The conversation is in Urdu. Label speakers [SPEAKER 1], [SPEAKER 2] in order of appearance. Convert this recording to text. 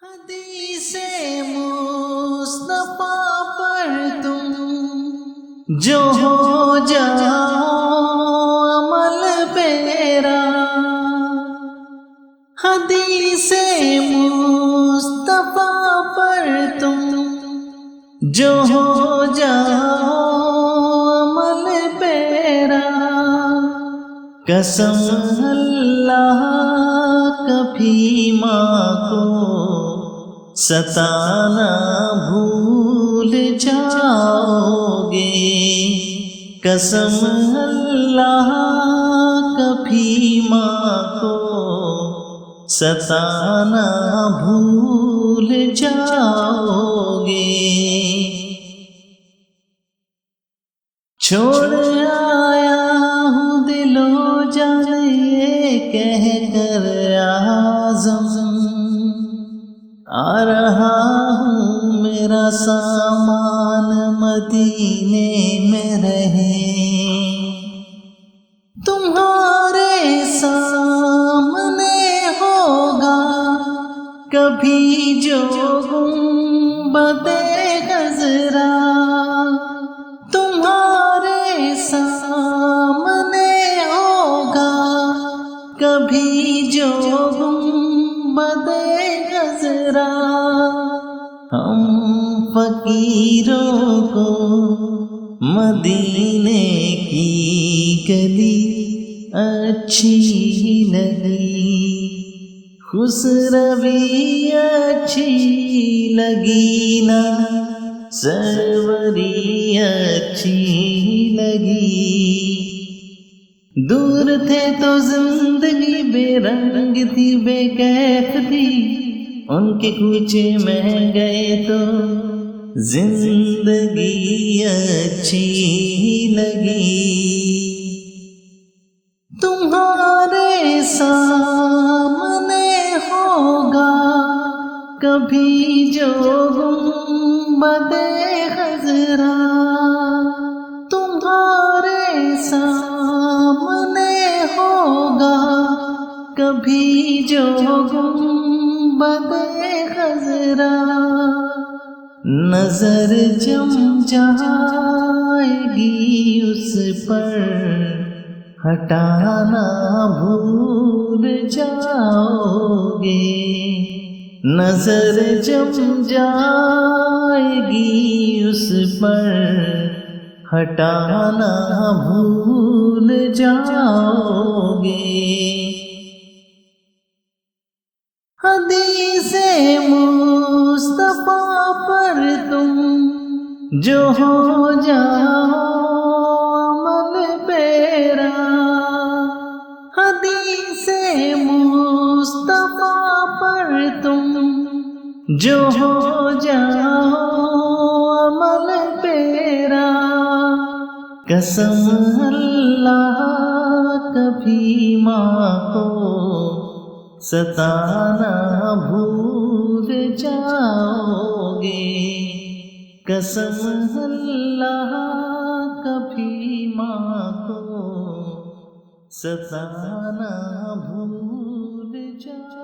[SPEAKER 1] حدیث-e-Mustafa پر تم جو ہو جاؤ عمل پیرا، حدیث-e-Mustafa پر تم جو ہو جاؤ عمل پیرا، قسم اللہ کبھی ماں کو ستانا بھول جاؤ گے، قسم اللہ کبھی ماں کو ستانا بھول جاؤ گے۔ چھوڑ آیا ہوں دل و جان یہ کہہ کر اعظم، آ رہا ہوں میرا سامان مدینے میں رہے، تمہارے سامنے ہوگا کبھی جو گنبد خضرا، تمہارے سامنے ہوگا کبھی جو گنبد خضرا، ہم فقیروں کو مدینے کی گلی اچھی لگی، خسروی اچھی لگی نا، سروری اچھی لگی، دور تھے تو زندگی بے رنگ تھی بے کیف تھی، ان کے کوچے میں گئے تو زندگی اچھی لگی، تمہارے سامنے ہوگا کبھی جو گنبد خضرا، تمہارے سامنے ہوگا کبھی جو گنبد خضرا، نظر جم جائے گی اس پر ہٹانا بھول جاؤ گے، نظر جم جائے گی اس پر ہٹانا بھول جاؤ گے، حدیث-e-Mustafa پر تم جو ہو جاؤ عمل پیرا، حدیث-e-Mustafa پر تم جو ہو جاؤ عمل پیرا، قسم اللہ کبھی ماں کو ستانا بھول جاؤ گے، قسم اللہ کبھی ماں کو ستانا بھول جاؤ گے۔